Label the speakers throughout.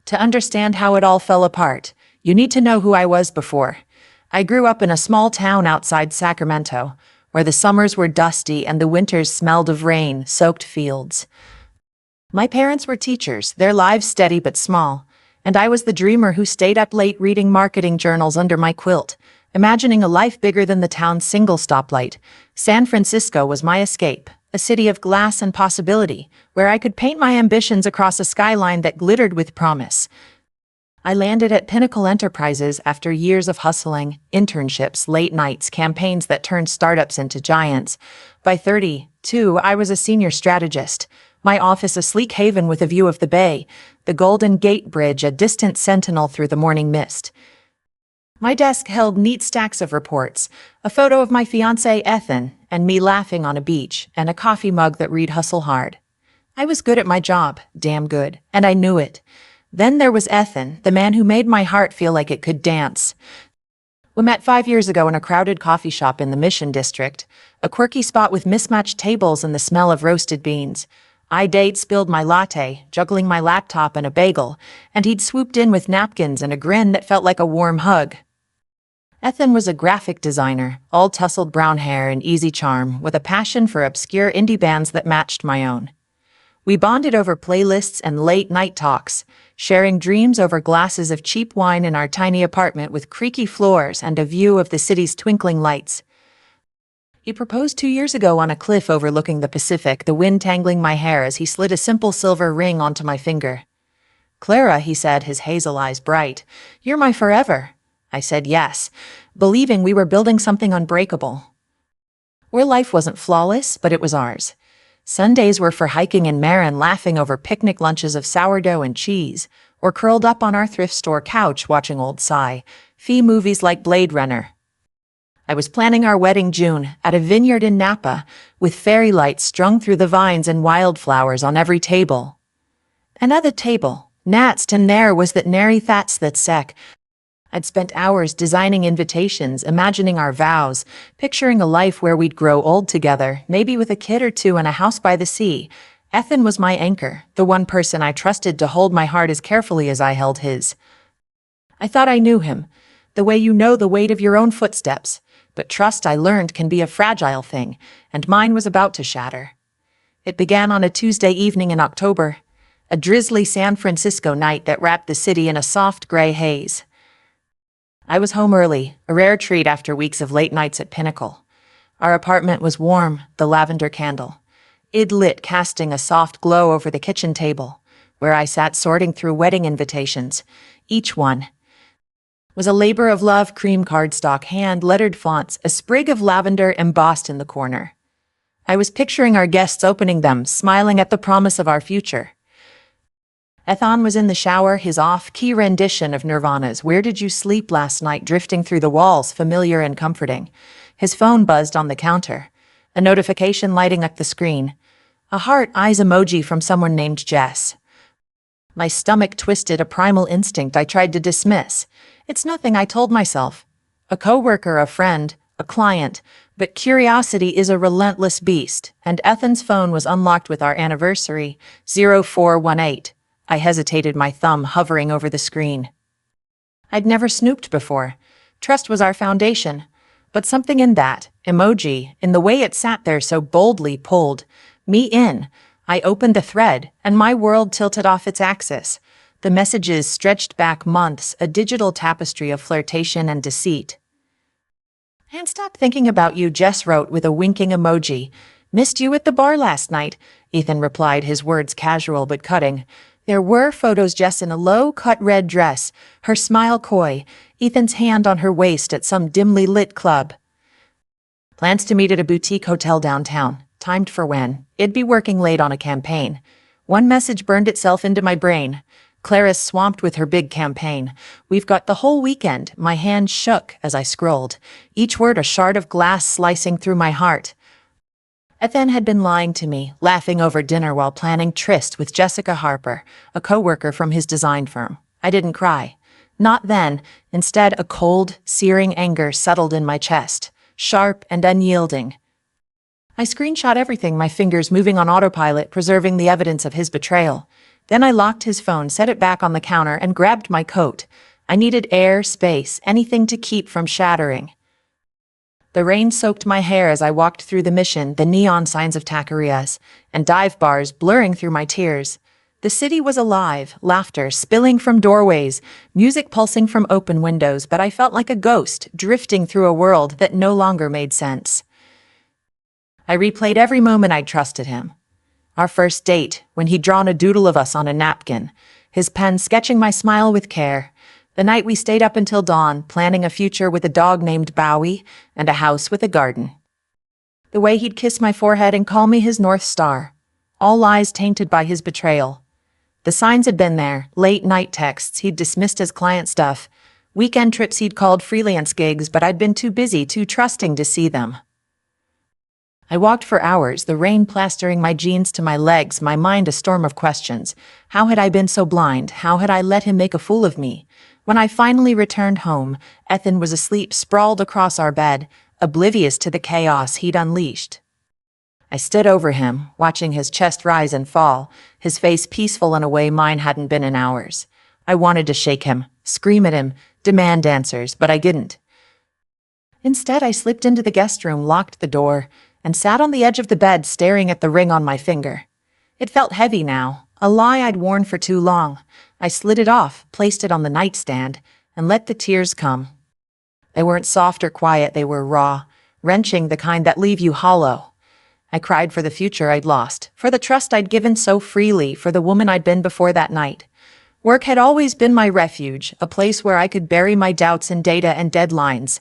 Speaker 1: To understand how it all fell apart, you need to know who I was before. I grew up in a small town outside Sacramento, where the summers were dusty and the winters smelled of rain-soaked fields. My parents were teachers, their lives steady but small, and I was the dreamer who stayed up late reading marketing journals under my quilt, imagining a life bigger than the town's single stoplight. San Francisco was my escape, a city of glass and possibility, where I could paint my ambitions across a skyline that glittered with promise. I landed at Pinnacle Enterprises after years of hustling, internships, late nights, campaigns that turned startups into giants. By 32, I was a senior strategist. My office a sleek haven with a view of the bay, the Golden Gate Bridge a distant sentinel through the morning mist. My desk held neat stacks of reports, a photo of my fiancé Ethan, and me laughing on a beach, and a coffee mug that read "Hustle Hard." I was good at my job, damn good, and I knew it. Then there was Ethan, the man who made my heart feel like it could dance. We met 5 years ago in a crowded coffee shop in the Mission District, a quirky spot with mismatched tables and the smell of roasted beans. I'd spilled my latte, juggling my laptop and a bagel, and he'd swooped in with napkins and a grin that felt like a warm hug. Ethan was a graphic designer, all tousled brown hair and easy charm, with a passion for obscure indie bands that matched my own. We bonded over playlists and late-night talks, sharing dreams over glasses of cheap wine in our tiny apartment with creaky floors and a view of the city's twinkling lights. He proposed 2 years ago on a cliff overlooking the Pacific, the wind tangling my hair as he slid a simple silver ring onto my finger. "Clara," he said, his hazel eyes bright, "you're my forever." I said yes, believing we were building something unbreakable. Where life wasn't flawless, but it was ours. Sundays were for hiking in Marin, laughing over picnic lunches of sourdough and cheese, or curled up on our thrift store couch watching old sci-fi movies like Blade Runner. I was planning our wedding June at a vineyard in Napa, with fairy lights strung through the vines and wildflowers on every table. Another table, natst and there was that nary thats that sec. I'd spent hours designing invitations, imagining our vows, picturing a life where we'd grow old together, maybe with a kid or two and a house by the sea. Ethan was my anchor, the one person I trusted to hold my heart as carefully as I held his. I thought I knew him, the way you know the weight of your own footsteps, but trust, I learned, can be a fragile thing, and mine was about to shatter. It began on a Tuesday evening in October, a drizzly San Francisco night that wrapped the city in a soft gray haze. I was home early, a rare treat after weeks of late nights at Pinnacle. Our apartment was warm, the lavender candle. It lit, casting a soft glow over the kitchen table, where I sat sorting through wedding invitations. Each one was a labor of love, cream cardstock, hand-lettered fonts, a sprig of lavender embossed in the corner. I was picturing our guests opening them, smiling at the promise of our future. Ethan was in the shower, his off-key rendition of Nirvana's "Where Did You Sleep Last Night" drifting through the walls, familiar and comforting. His phone buzzed on the counter, a notification lighting up the screen. A heart eyes emoji from someone named Jess. My stomach twisted, a primal instinct I tried to dismiss. It's nothing, I told myself. A coworker, a friend, a client, but curiosity is a relentless beast, and Ethan's phone was unlocked with our anniversary, 0418. I hesitated, my thumb hovering over the screen. I'd never snooped before. Trust was our foundation. But something in that emoji, in the way it sat there so boldly, pulled me in. I opened the thread, and my world tilted off its axis. The messages stretched back months, a digital tapestry of flirtation and deceit. "Can't stop thinking about you," Jess wrote with a winking emoji. "Missed you at the bar last night," Ethan replied, his words casual but cutting. There were photos, Jess in a low-cut red dress, her smile coy, Ethan's hand on her waist at some dimly lit club. Plans to meet at a boutique hotel downtown, timed for when it'd be working late on a campaign. One message burned itself into my brain. Clara's swamped with her big campaign. "We've got the whole weekend." My hand shook as I scrolled, each word a shard of glass slicing through my heart. Ethan had been lying to me, laughing over dinner while planning tryst with Jessica Harper, a coworker from his design firm. I didn't cry. Not then. Instead, a cold, searing anger settled in my chest, sharp and unyielding. I screenshot everything, my fingers moving on autopilot, preserving the evidence of his betrayal. Then I locked his phone, set it back on the counter, and grabbed my coat. I needed air, space, anything to keep from shattering. The rain soaked my hair as I walked through the Mission, the neon signs of taquerias and dive bars blurring through my tears. The city was alive, laughter spilling from doorways, music pulsing from open windows, but I felt like a ghost drifting through a world that no longer made sense. I replayed every moment I'd trusted him. Our first date, when he'd drawn a doodle of us on a napkin, his pen sketching my smile with care. The night we stayed up until dawn, planning a future with a dog named Bowie and a house with a garden. The way he'd kiss my forehead and call me his North Star. All lies tainted by his betrayal. The signs had been there, late-night texts he'd dismissed as client stuff, weekend trips he'd called freelance gigs, but I'd been too busy, too trusting to see them. I walked for hours, the rain plastering my jeans to my legs, my mind a storm of questions. How had I been so blind? How had I let him make a fool of me? When I finally returned home, Ethan was asleep, sprawled across our bed, oblivious to the chaos he'd unleashed. I stood over him, watching his chest rise and fall, his face peaceful in a way mine hadn't been in hours. I wanted to shake him, scream at him, demand answers, but I didn't. Instead, I slipped into the guest room, locked the door, and sat on the edge of the bed staring at the ring on my finger. It felt heavy now, a lie I'd worn for too long. I slid it off, placed it on the nightstand, and let the tears come. They weren't soft or quiet, they were raw, wrenching, the kind that leave you hollow. I cried for the future I'd lost, for the trust I'd given so freely, for the woman I'd been before that night. Work had always been my refuge, a place where I could bury my doubts in data and deadlines.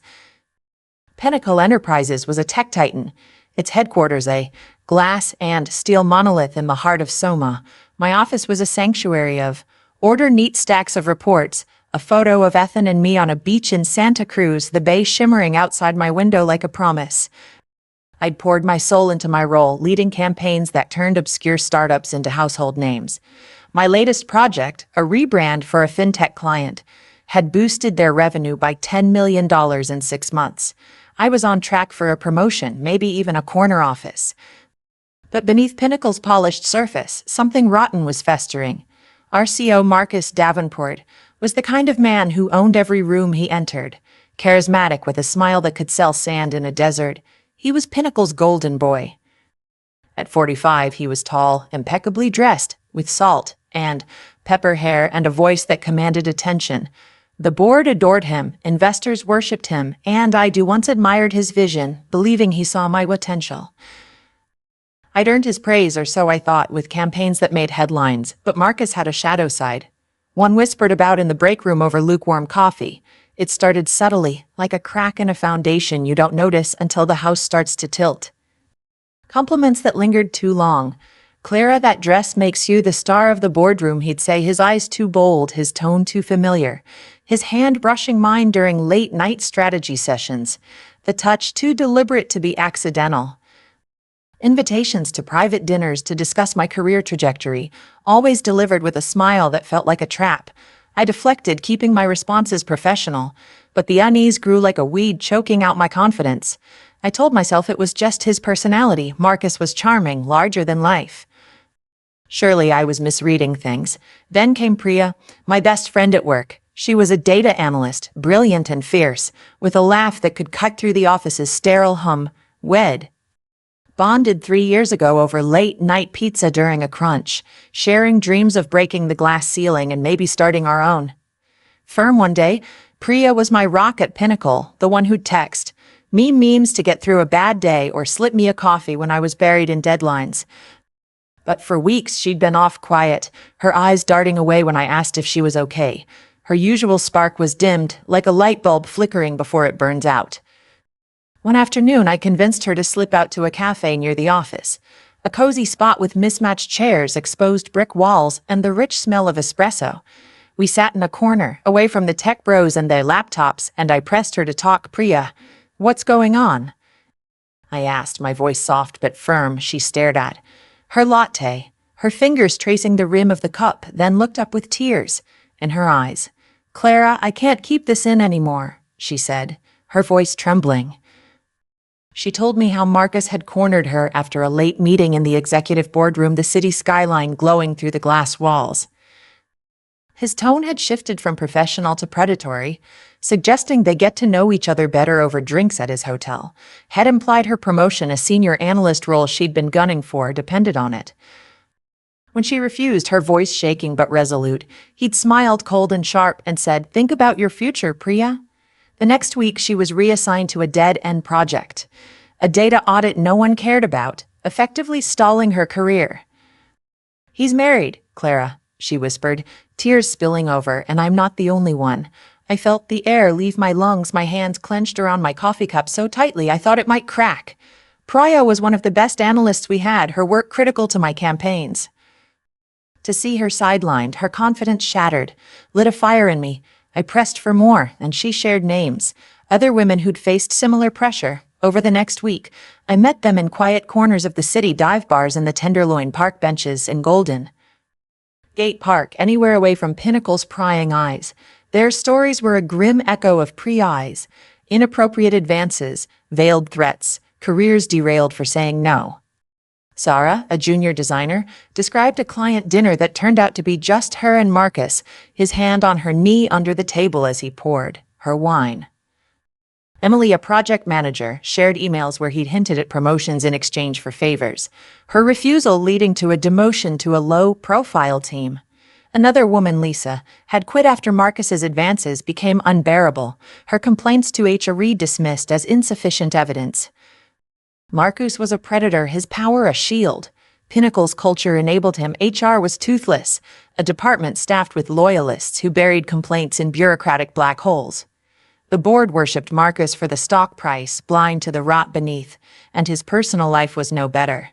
Speaker 1: Pinnacle Enterprises was a tech titan, its headquarters a glass and steel monolith in the heart of Soma. My office was a sanctuary of order, neat stacks of reports, a photo of Ethan and me on a beach in Santa Cruz, the bay shimmering outside my window like a promise. I'd poured my soul into my role, leading campaigns that turned obscure startups into household names. My latest project, a rebrand for a fintech client, had boosted their revenue by $10 million in 6 months. I was on track for a promotion, maybe even a corner office. But beneath Pinnacle's polished surface, something rotten was festering. Our CEO, Marcus Davenport, was the kind of man who owned every room he entered, charismatic with a smile that could sell sand in a desert. He was Pinnacle's golden boy. At 45, he was tall, impeccably dressed, with salt and pepper hair and a voice that commanded attention. The board adored him, investors worshipped him, and I once admired his vision, believing he saw my potential. I'd earned his praise, or so I thought, with campaigns that made headlines, but Marcus had a shadow side. One whispered about in the break room over lukewarm coffee. It started subtly, like a crack in a foundation you don't notice until the house starts to tilt. Compliments that lingered too long. "Clara, that dress makes you the star of the boardroom," he'd say, his eyes too bold, his tone too familiar. His hand brushing mine during late-night strategy sessions. The touch too deliberate to be accidental. Invitations to private dinners to discuss my career trajectory, always delivered with a smile that felt like a trap. I deflected, keeping my responses professional, but the unease grew like a weed, choking out my confidence. I told myself it was just his personality. Marcus was charming, larger than life. Surely I was misreading things. Then came Priya, my best friend at work. She was a data analyst, brilliant and fierce, with a laugh that could cut through the office's sterile hum. Bonded 3 years ago over late-night pizza during a crunch, sharing dreams of breaking the glass ceiling and maybe starting our own. Firm one day, Priya was my rock at Pinnacle, the one who'd text me memes to get through a bad day or slip me a coffee when I was buried in deadlines. But for weeks she'd been off quiet, her eyes darting away when I asked if she was okay. Her usual spark was dimmed, like a light bulb flickering before it burns out. One afternoon, I convinced her to slip out to a cafe near the office. A cozy spot with mismatched chairs, exposed brick walls, and the rich smell of espresso. We sat in a corner, away from the tech bros and their laptops, and I pressed her to talk. "Priya, what's going on?" I asked, my voice soft but firm. She stared at her latte, her fingers tracing the rim of the cup, then looked up with tears in her eyes. "Clara, I can't keep this in anymore," she said, her voice trembling. She told me how Marcus had cornered her after a late meeting in the executive boardroom, the city skyline glowing through the glass walls. His tone had shifted from professional to predatory, suggesting they get to know each other better over drinks at his hotel. Had implied her promotion, a senior analyst role she'd been gunning for, depended on it. When she refused, her voice shaking but resolute, he'd smiled cold and sharp and said, "Think about your future, Priya." The next week, she was reassigned to a dead-end project, a data audit no one cared about, effectively stalling her career. "He's married, Clara," she whispered, tears spilling over, "and I'm not the only one." I felt the air leave my lungs, my hands clenched around my coffee cup so tightly I thought it might crack. Priya was one of the best analysts we had, her work critical to my campaigns. To see her sidelined, her confidence shattered, lit a fire in me. I pressed for more, and she shared names, other women who'd faced similar pressure. Over the next week, I met them in quiet corners of the city, dive bars and the Tenderloin park benches in Golden Gate Park, anywhere away from Pinnacle's prying eyes. Their stories were a grim echo of pre-eyes, inappropriate advances, veiled threats, careers derailed for saying no. Sarah, a junior designer, described a client dinner that turned out to be just her and Marcus, his hand on her knee under the table as he poured her wine. Emily, a project manager, shared emails where he'd hinted at promotions in exchange for favors, her refusal leading to a demotion to a low-profile team. Another woman, Lisa, had quit after Marcus's advances became unbearable, her complaints to HR dismissed as insufficient evidence. Marcus was a predator, his power a shield. Pinnacle's culture enabled him. HR was toothless, a department staffed with loyalists who buried complaints in bureaucratic black holes. The board worshipped Marcus for the stock price, blind to the rot beneath, and his personal life was no better.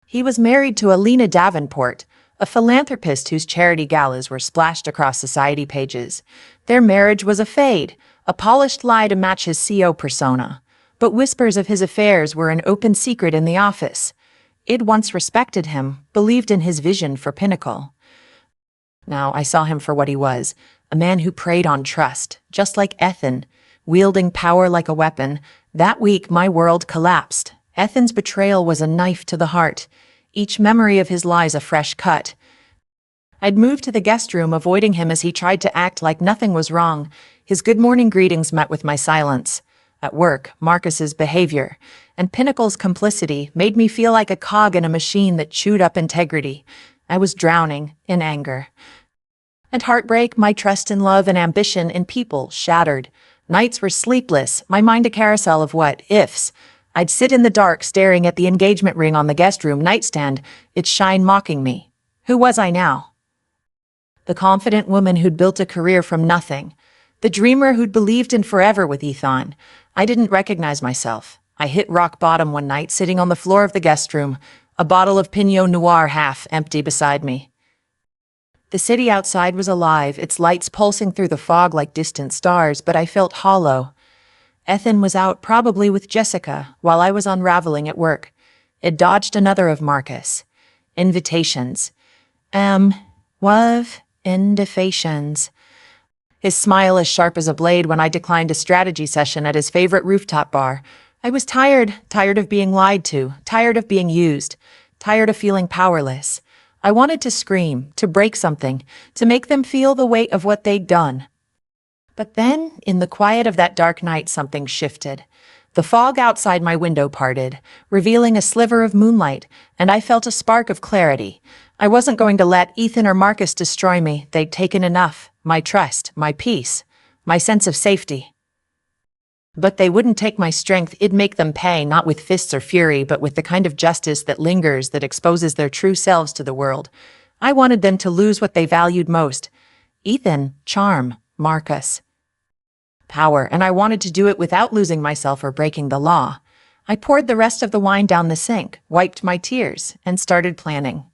Speaker 1: He was married to Alina Davenport, a philanthropist whose charity galas were splashed across society pages. Their marriage was a fade, a polished lie to match his CO persona. But whispers of his affairs were an open secret in the office. I'd once respected him, believed in his vision for Pinnacle. Now I saw him for what he was, a man who preyed on trust, just like Ethan, wielding power like a weapon. That week my world collapsed. Ethan's betrayal was a knife to the heart, each memory of his lies a fresh cut. I'd moved to the guest room, avoiding him as he tried to act like nothing was wrong. His good morning greetings met with my silence. At work, Marcus's behavior and Pinnacle's complicity made me feel like a cog in a machine that chewed up integrity. I was drowning in anger and heartbreak, my trust in love and ambition in people shattered. Nights were sleepless, my mind a carousel of what-ifs. I'd sit in the dark staring at the engagement ring on the guest room nightstand, its shine mocking me. Who was I now? The confident woman who'd built a career from nothing. The dreamer who'd believed in forever with Ethan. I didn't recognize myself. I hit rock bottom one night, sitting on the floor of the guest room, a bottle of Pinot Noir half empty beside me. The city outside was alive, its lights pulsing through the fog like distant stars, but I felt hollow. Ethan was out, probably with Jessica, while I was unraveling at work. It dodged another of Marcus. Invitations. Invitations. His smile as sharp as a blade when I declined a strategy session at his favorite rooftop bar. I was tired of being lied to, tired of being used, tired of feeling powerless. I wanted to scream, to break something, to make them feel the weight of what they'd done. But then, in the quiet of that dark night, something shifted. The fog outside my window parted, revealing a sliver of moonlight, and I felt a spark of clarity. I wasn't going to let Ethan or Marcus destroy me. They'd taken enough. My trust, my peace, my sense of safety. But they wouldn't take my strength. It'd make them pay, not with fists or fury, but with the kind of justice that lingers, that exposes their true selves to the world. I wanted them to lose what they valued most. Ethan, charm, Marcus, power, and I wanted to do it without losing myself or breaking the law. I poured the rest of the wine down the sink, wiped my tears, and started planning.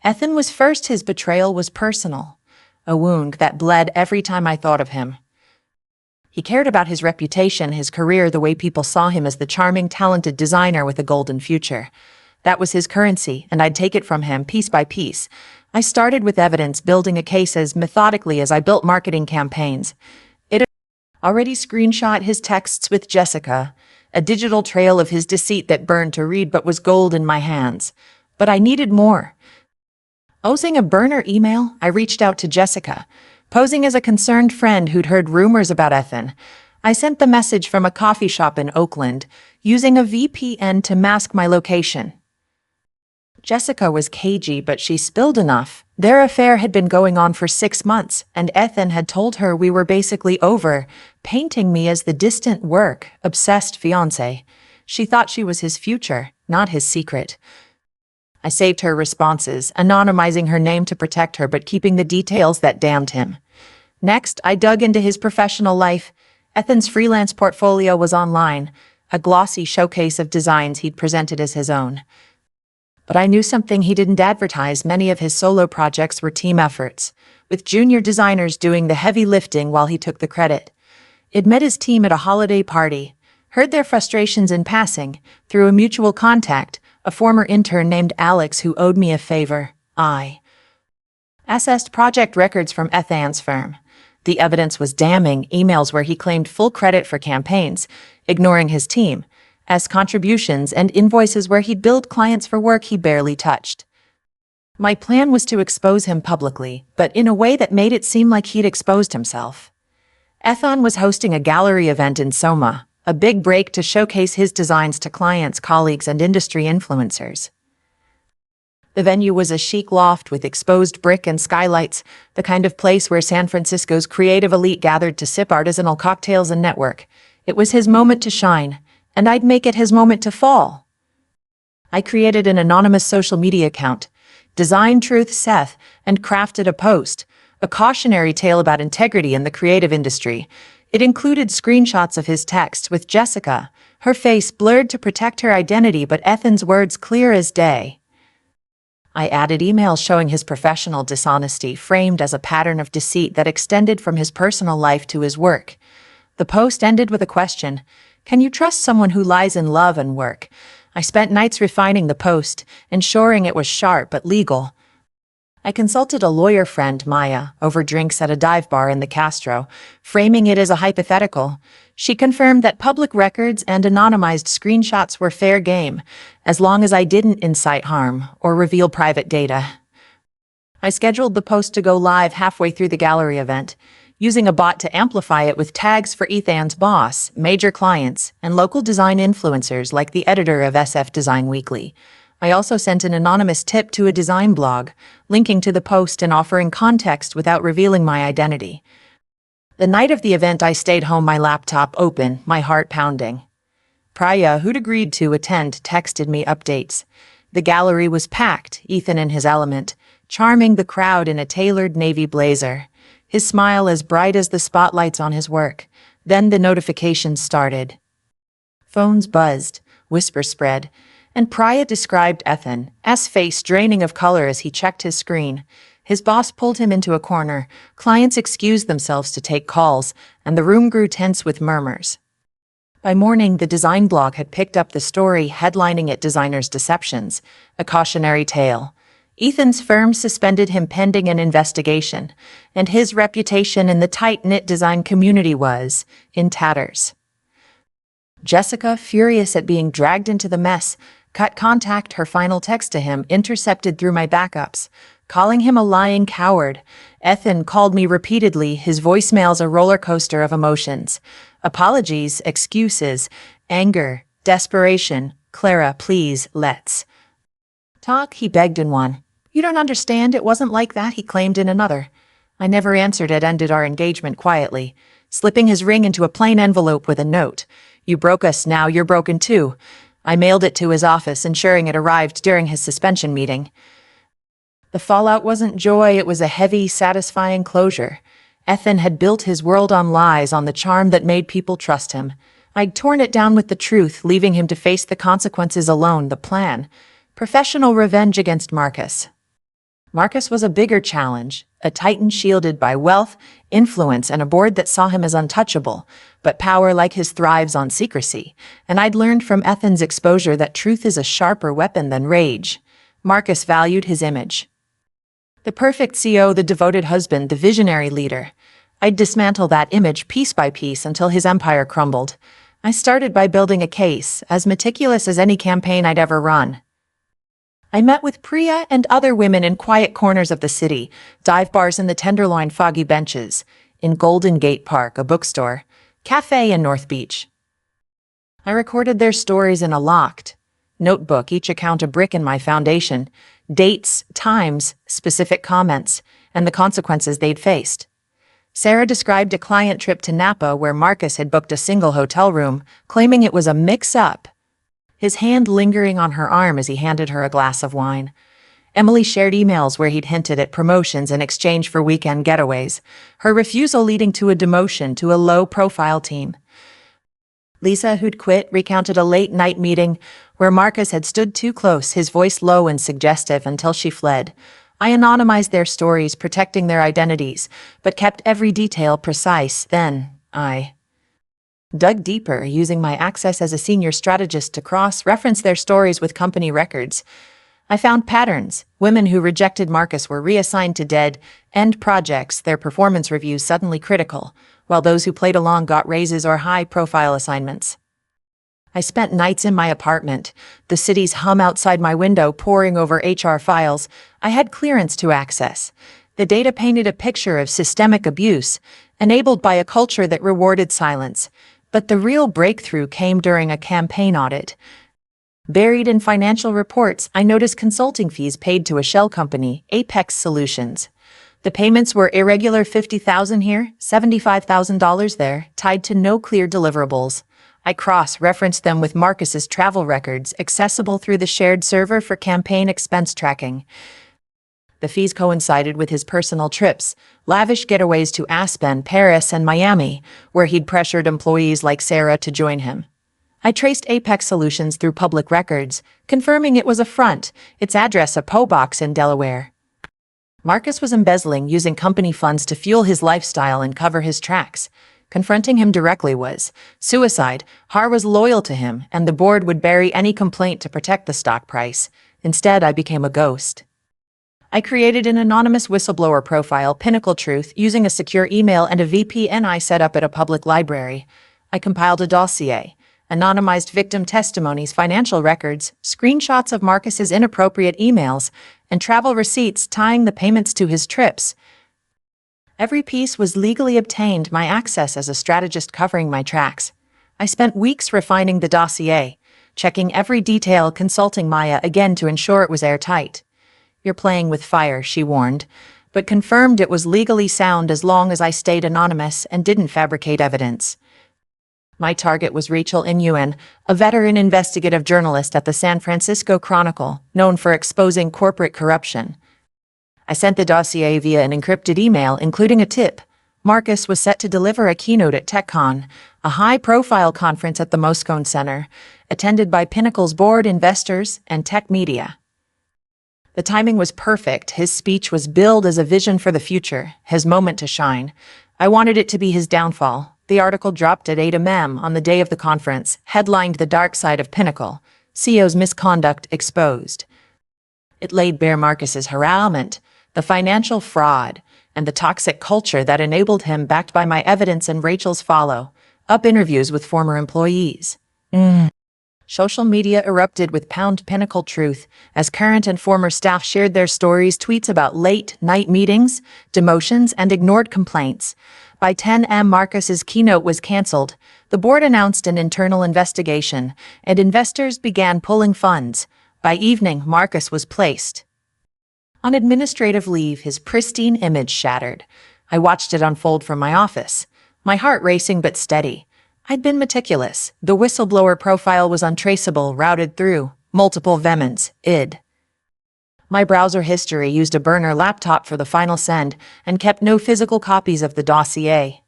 Speaker 1: Ethan was first. His betrayal was personal. A wound that bled every time I thought of him. He cared about his reputation, his career, the way people saw him as the charming, talented designer with a golden future. That was his currency, and I'd take it from him piece by piece. I started with evidence, building a case as methodically as I built marketing campaigns. It already screenshot his texts with Jessica, a digital trail of his deceit that burned to read but was gold in my hands. But I needed more. Using a burner email, I reached out to Jessica, posing as a concerned friend who'd heard rumors about Ethan. I sent the message from a coffee shop in Oakland, using a VPN to mask my location. Jessica was cagey, but she spilled enough. Their affair had been going on for 6 months, and Ethan had told her we were basically over, painting me as the distant obsessed fiancé. She thought she was his future, not his secret. I saved her responses, anonymizing her name to protect her but keeping the details that damned him. Next, I dug into his professional life. Ethan's freelance portfolio was online, a glossy showcase of designs he'd presented as his own. But I knew something he didn't advertise. Many of his solo projects were team efforts, with junior designers doing the heavy lifting while he took the credit. I'd met his team at a holiday party, heard their frustrations in passing, through a mutual contact, a former intern named Alex who owed me a favor. I accessed project records from Ethan's firm. The evidence was damning, emails where he claimed full credit for campaigns, ignoring his team, as contributions, and invoices where he'd billed clients for work he barely touched. My plan was to expose him publicly, but in a way that made it seem like he'd exposed himself. Ethan was hosting a gallery event in Soma, a big break to showcase his designs to clients, colleagues, and industry influencers. The venue was a chic loft with exposed brick and skylights, the kind of place where San Francisco's creative elite gathered to sip artisanal cocktails and network. It was his moment to shine, and I'd make it his moment to fall. I created an anonymous social media account, Design Truth Seth, and crafted a post, a cautionary tale about integrity in the creative industry. It included screenshots of his text with Jessica, her face blurred to protect her identity but Ethan's words clear as day. I added emails showing his professional dishonesty framed as a pattern of deceit that extended from his personal life to his work. The post ended with a question: can you trust someone who lies in love and work? I spent nights refining the post, ensuring it was sharp but legal. I consulted a lawyer friend, Maya, over drinks at a dive bar in the Castro, framing it as a hypothetical. She confirmed that public records and anonymized screenshots were fair game, as long as I didn't incite harm or reveal private data. I scheduled the post to go live halfway through the gallery event, using a bot to amplify it with tags for Ethan's boss, major clients, and local design influencers like the editor of SF Design Weekly. I also sent an anonymous tip to a design blog, linking to the post and offering context without revealing my identity. The night of the event, I stayed home, my laptop open, my heart pounding. Priya, who'd agreed to attend, texted me updates. The gallery was packed, Ethan in his element, charming the crowd in a tailored navy blazer, his smile as bright as the spotlights on his work. Then the notifications started. Phones buzzed, whispers spread, and Priya described Ethan's face draining of color as he checked his screen. His boss pulled him into a corner, clients excused themselves to take calls, and the room grew tense with murmurs. By morning, the design blog had picked up the story, headlining it "Designer's Deceptions, a Cautionary Tale." Ethan's firm suspended him pending an investigation, and his reputation in the tight-knit design community was in tatters. Jessica, furious at being dragged into the mess, cut contact. Her final text to him intercepted through my backups, calling him a lying coward. Ethan called me repeatedly, his voicemails a roller coaster of emotions. Apologies, excuses, anger, desperation. "Clara, please, let's talk," he begged in one. "You don't understand, it wasn't like that," he claimed in another. I never answered. It ended our engagement quietly, slipping his ring into a plain envelope with a note. "You broke us, now you're broken too." I mailed it to his office, ensuring it arrived during his suspension meeting. The fallout wasn't joy, it was a heavy, satisfying closure. Ethan had built his world on lies, on the charm that made people trust him. I'd torn it down with the truth, leaving him to face the consequences alone. The plan: professional revenge against Marcus. Marcus was a bigger challenge, a titan shielded by wealth, influence, and a board that saw him as untouchable. But power like his thrives on secrecy, and I'd learned from Ethan's exposure that truth is a sharper weapon than rage. Marcus valued his image. The perfect CEO, the devoted husband, the visionary leader. I'd dismantle that image piece by piece until his empire crumbled. I started by building a case, as meticulous as any campaign I'd ever run. I met with Priya and other women in quiet corners of the city, dive bars in the Tenderloin, foggy benches, in Golden Gate Park, a bookstore, cafe in North Beach. I recorded their stories in a locked notebook, each account a brick in my foundation, dates, times, specific comments, and the consequences they'd faced. Sarah described a client trip to Napa where Marcus had booked a single hotel room, claiming it was a mix-up, his hand lingering on her arm as he handed her a glass of wine. Emily shared emails where he'd hinted at promotions in exchange for weekend getaways, her refusal leading to a demotion to a low-profile team. Lisa, who'd quit, recounted a late-night meeting where Marcus had stood too close, his voice low and suggestive, until she fled. I anonymized their stories, protecting their identities, but kept every detail precise. Then, I dug deeper, using my access as a senior strategist to cross-reference their stories with company records. I found patterns. Women who rejected Marcus were reassigned to dead-end projects, their performance reviews suddenly critical, while those who played along got raises or high-profile assignments. I spent nights in my apartment, the city's hum outside my window poring over HR files I had clearance to access. The data painted a picture of systemic abuse, enabled by a culture that rewarded silence. But the real breakthrough came during a campaign audit. Buried in financial reports, I noticed consulting fees paid to a shell company, Apex Solutions. The payments were irregular, $50,000 here, $75,000 there, tied to no clear deliverables. I cross-referenced them with Marcus's travel records, accessible through the shared server for campaign expense tracking. The fees coincided with his personal trips, lavish getaways to Aspen, Paris, and Miami, where he'd pressured employees like Sarah to join him. I traced Apex Solutions through public records, confirming it was a front, its address a PO box in Delaware. Marcus was embezzling, using company funds to fuel his lifestyle and cover his tracks. Confronting him directly was suicide. Har was loyal to him, and the board would bury any complaint to protect the stock price. Instead, I became a ghost. I created an anonymous whistleblower profile, Pinnacle Truth, using a secure email and a VPN I set up at a public library. I compiled a dossier, anonymized victim testimonies, financial records, screenshots of Marcus's inappropriate emails, and travel receipts tying the payments to his trips. Every piece was legally obtained, my access as a strategist covering my tracks. I spent weeks refining the dossier, checking every detail, consulting Maya again to ensure it was airtight. "You're playing with fire," she warned, but confirmed it was legally sound as long as I stayed anonymous and didn't fabricate evidence. My target was Rachel Inuen, a veteran investigative journalist at the San Francisco Chronicle, known for exposing corporate corruption. I sent the dossier via an encrypted email, including a tip. Marcus was set to deliver a keynote at TechCon, a high-profile conference at the Moscone Center, attended by Pinnacle's board, investors, and tech media. The timing was perfect. His speech was billed as a vision for the future, his moment to shine. I wanted it to be his downfall. The article dropped at 8 a.m. on the day of the conference, headlined "The Dark Side of Pinnacle, CEO's Misconduct Exposed." It laid bare Marcus's harassment, the financial fraud, and the toxic culture that enabled him, backed by my evidence and Rachel's follow-up interviews with former employees. Social media erupted with Pinnacle Truth as current and former staff shared their stories, tweets about late-night meetings, demotions, and ignored complaints. By 10 a.m., Marcus's keynote was canceled. The board announced an internal investigation, and investors began pulling funds. By evening, Marcus was placed on administrative leave, his pristine image shattered. I watched it unfold from my office, my heart racing but steady. I'd been meticulous. The whistleblower profile was untraceable, routed through multiple vements, My browser history used a burner laptop for the final send and kept no physical copies of the dossier.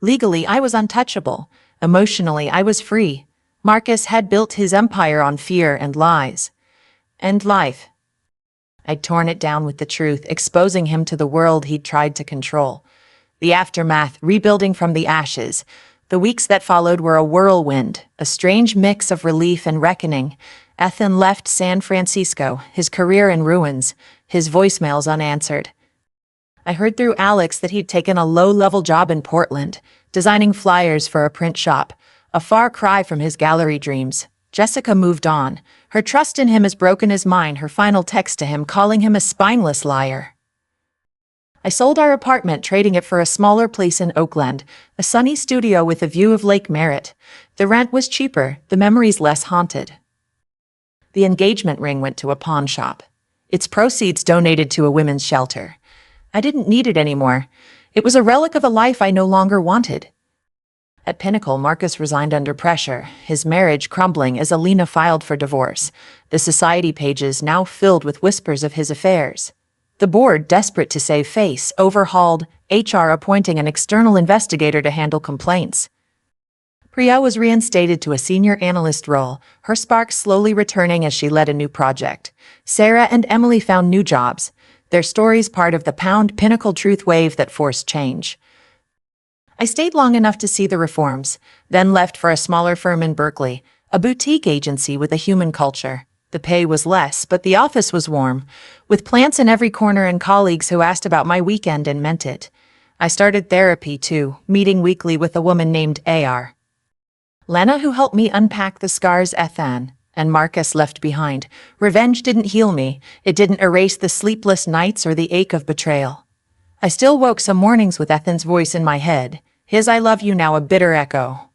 Speaker 1: Legally, I was untouchable. Emotionally, I was free. Marcus had built his empire on fear and lies. And life. I'd torn it down with the truth, exposing him to the world he'd tried to control. The aftermath, rebuilding from the ashes. The weeks that followed were a whirlwind, a strange mix of relief and reckoning. Ethan left San Francisco, his career in ruins, his voicemails unanswered. I heard through Alex that he'd taken a low-level job in Portland, designing flyers for a print shop, A far cry from his gallery dreams. Jessica moved on. Her trust in him as broken as mine, her final text to him calling him a spineless liar. I sold our apartment, trading it for a smaller place in Oakland, a sunny studio with a view of Lake Merritt. The rent was cheaper, the memories less haunted. The engagement ring went to a pawn shop. Its proceeds donated to a women's shelter. I didn't need it anymore. It was a relic of a life I no longer wanted. At Pinnacle, Marcus resigned under pressure, his marriage crumbling as Alina filed for divorce, the society pages now filled with whispers of his affairs. The board, desperate to save face, overhauled, HR appointing an external investigator to handle complaints. Priya was reinstated to a senior analyst role, her spark slowly returning as she led a new project. Sarah and Emily found new jobs, their stories part of the Pinnacle truth wave that forced change. I stayed long enough to see the reforms, then left for a smaller firm in Berkeley, a boutique agency with a human culture. The pay was less, but the office was warm, with plants in every corner and colleagues who asked about my weekend and meant it. I started therapy too, meeting weekly with a woman named A.R. Lena, who helped me unpack the scars Ethan and Marcus left behind. Revenge didn't heal me. It didn't erase the sleepless nights or the ache of betrayal. I still woke some mornings with Ethan's voice in my head, his "I love you" now a bitter echo.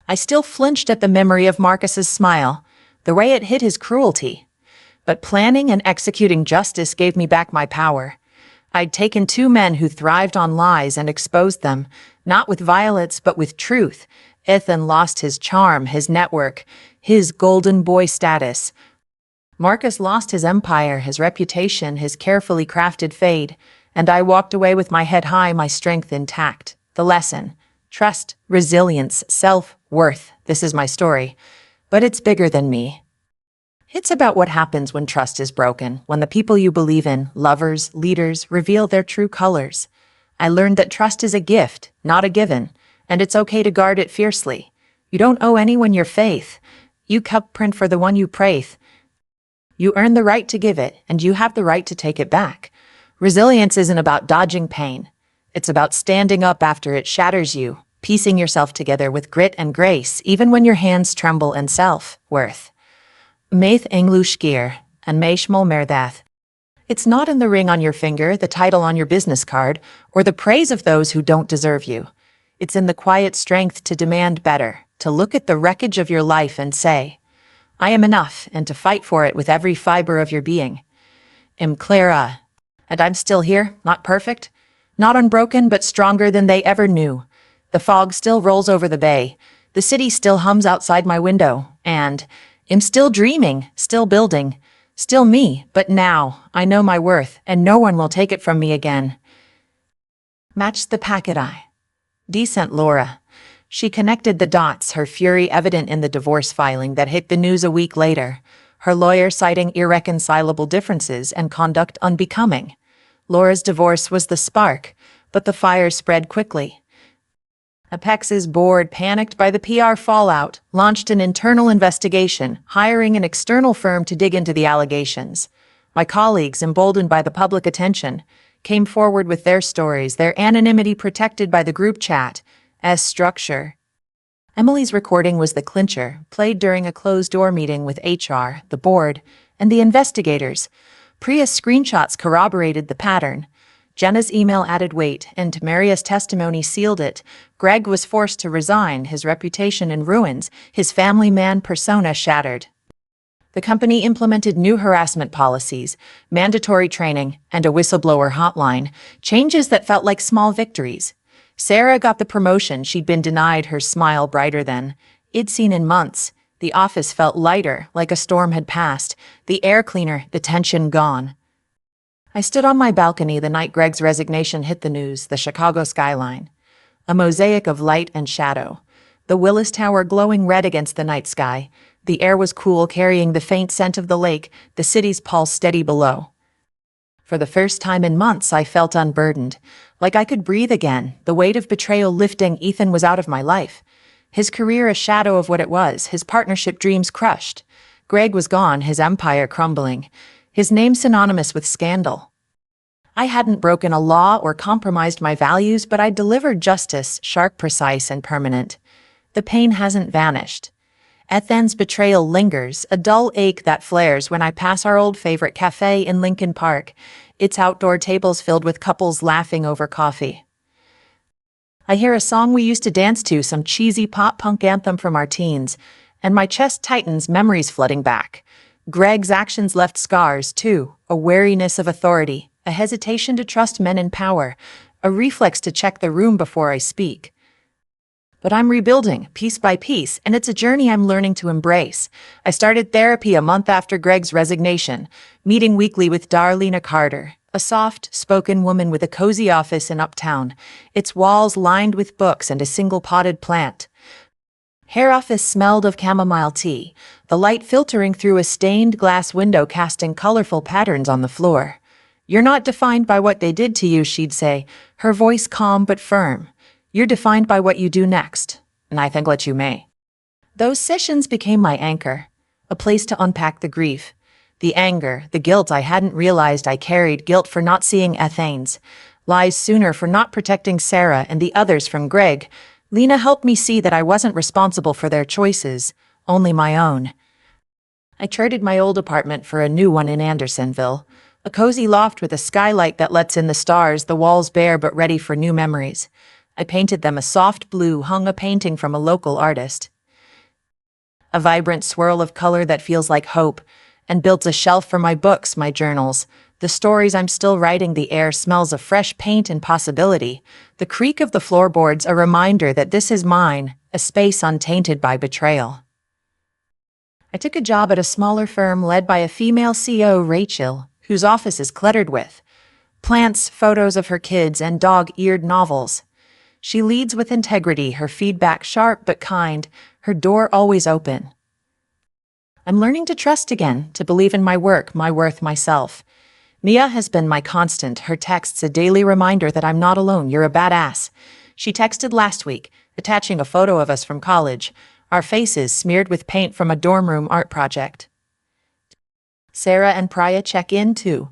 Speaker 1: I still flinched at the memory of Marcus's smile, the way it hid his cruelty. But planning and executing justice gave me back my power. I'd taken two men who thrived on lies and exposed them, not with violence but with truth. Ethan lost his charm, his network, his golden boy status. Marcus lost his empire, his reputation, his carefully crafted fade, and I walked away with my head high, my strength intact. The lesson: trust, resilience, self-worth. This is my story, but it's bigger than me. It's about what happens when trust is broken, when the people you believe in, lovers, leaders, reveal their true colors. I learned that trust is a gift, not a given, and it's okay to guard it fiercely. You don't owe anyone your faith. You print for the one you praise. You earn the right to give it, and you have the right to take it back. Resilience isn't about dodging pain. It's about standing up after it shatters you, piecing yourself together with grit and grace, even when your hands tremble, and self-worth. Maith English gear, and Maishmul Merdath. It's not in the ring on your finger, the title on your business card, or the praise of those who don't deserve you. It's in the quiet strength to demand better, to look at the wreckage of your life and say, "I am enough," and to fight for it with every fiber of your being. I'm Clara, and I'm still here, not perfect, not unbroken, but stronger than they ever knew. The fog still rolls over the bay, the city still hums outside my window, and I'm still dreaming, still building, still me, but now I know my worth, and no one will take it from me again. Match the packet eye. Decent Laura. She connected the dots, her fury evident in the divorce filing that hit the news a week later, her lawyer citing irreconcilable differences and conduct unbecoming. Laura's divorce was the spark, but the fire spread quickly. Apex's board, panicked by the PR fallout, launched an internal investigation, hiring an external firm to dig into the allegations. My colleagues, emboldened by the public attention, came forward with their stories, their anonymity protected by the group chat as structure. Emily's recording was the clincher, played during a closed-door meeting with HR, the board, and the investigators. Priya's screenshots corroborated the pattern. Jenna's email added weight, and Maria's testimony sealed it. Greg was forced to resign, his reputation in ruins, his family man persona shattered. The company implemented new harassment policies, mandatory training, and a whistleblower hotline, changes that felt like small victories. Sarah got the promotion she'd been denied, her smile brighter than I'd seen in months. The office felt lighter, like a storm had passed, the air cleaner, the tension gone. I stood on my balcony the night Greg's resignation hit the news, the Chicago skyline. A mosaic of light and shadow. The Willis Tower glowing red against the night sky. The air was cool, carrying the faint scent of the lake, the city's pulse steady below. For the first time in months, I felt unburdened, like I could breathe again, the weight of betrayal lifting. Ethan was out of my life. His career a shadow of what it was, his partnership dreams crushed. Greg was gone, his empire crumbling, his name synonymous with scandal. I hadn't broken a law or compromised my values, but I delivered justice, sharp, precise, and permanent. The pain hasn't vanished. Ethan's betrayal lingers, a dull ache that flares when I pass our old favorite cafe in Lincoln Park, its outdoor tables filled with couples laughing over coffee. I hear a song we used to dance to, some cheesy pop-punk anthem from our teens, and my chest tightens, memories flooding back. Greg's actions left scars, too, a wariness of authority, a hesitation to trust men in power, a reflex to check the room before I speak. But I'm rebuilding, piece by piece, and it's a journey I'm learning to embrace. I started therapy a month after Greg's resignation, meeting weekly with Darlena Carter, a soft-spoken woman with a cozy office in Uptown, its walls lined with books and a single potted plant. Her office smelled of chamomile tea, the light filtering through a stained glass window casting colorful patterns on the floor. "You're not defined by what they did to you," she'd say, her voice calm but firm. "You're defined by what you do next, and I think that you may." Those sessions became my anchor, a place to unpack the grief, the anger, the guilt I hadn't realized I carried, guilt for not seeing Ethanes, lies sooner for not protecting Sarah and the others from Greg. Lena helped me see that I wasn't responsible for their choices, only my own. I traded my old apartment for a new one in Andersonville, a cozy loft with a skylight that lets in the stars, the walls bare but ready for new memories. I painted them a soft blue, hung a painting from a local artist, a vibrant swirl of color that feels like hope, and built a shelf for my books, my journals, the stories I'm still writing. The air smells of fresh paint and possibility, the creak of the floorboards a reminder that this is mine, a space untainted by betrayal. I took a job at a smaller firm led by a female CEO, Rachel, whose office is cluttered with plants, photos of her kids, and dog-eared novels. She leads with integrity, her feedback sharp but kind, her door always open. I'm learning to trust again, to believe in my work, my worth, myself. Mia has been my constant, her texts a daily reminder that I'm not alone. "You're a badass." She texted last week, attaching a photo of us from college, our faces smeared with paint from a dorm room art project. Sarah and Priya check in too,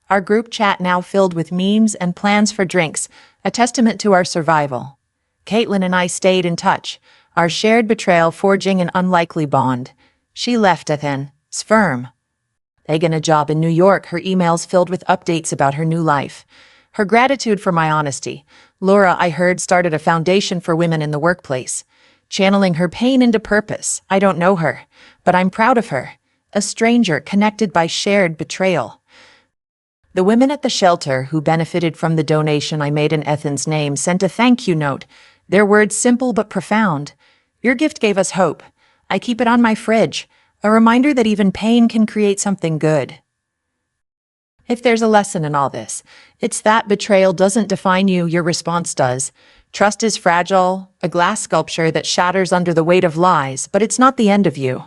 Speaker 1: our group chat now filled with memes and plans for drinks, a testament to our survival. Caitlin and I stayed in touch, our shared betrayal forging an unlikely bond. She left Ethan's firm, taking a job in New York, her emails filled with updates about her new life. Her gratitude for my honesty. Laura, I heard, started a foundation for women in the workplace, channeling her pain into purpose. I don't know her, but I'm proud of her. A stranger connected by shared betrayal. The women at the shelter who benefited from the donation I made in Ethan's name sent a thank you note, their words simple but profound. "Your gift gave us hope. I keep it on my fridge, a reminder that even pain can create something good." If there's a lesson in all this, it's that betrayal doesn't define you, your response does. Trust is fragile, a glass sculpture that shatters under the weight of lies, but it's not the end of you.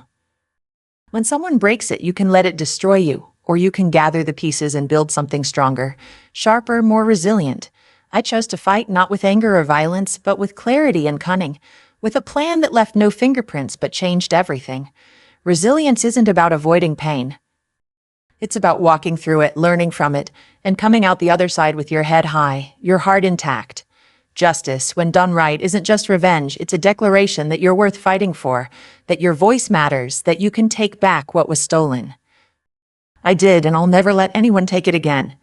Speaker 1: When someone breaks it, you can let it destroy you, or you can gather the pieces and build something stronger, sharper, more resilient. I chose to fight not with anger or violence, but with clarity and cunning, with a plan that left no fingerprints but changed everything. Resilience isn't about avoiding pain. It's about walking through it, learning from it, and coming out the other side with your head high, your heart intact. Justice, when done right, isn't just revenge, it's a declaration that you're worth fighting for, that your voice matters, that you can take back what was stolen. I did, and I'll never let anyone take it again.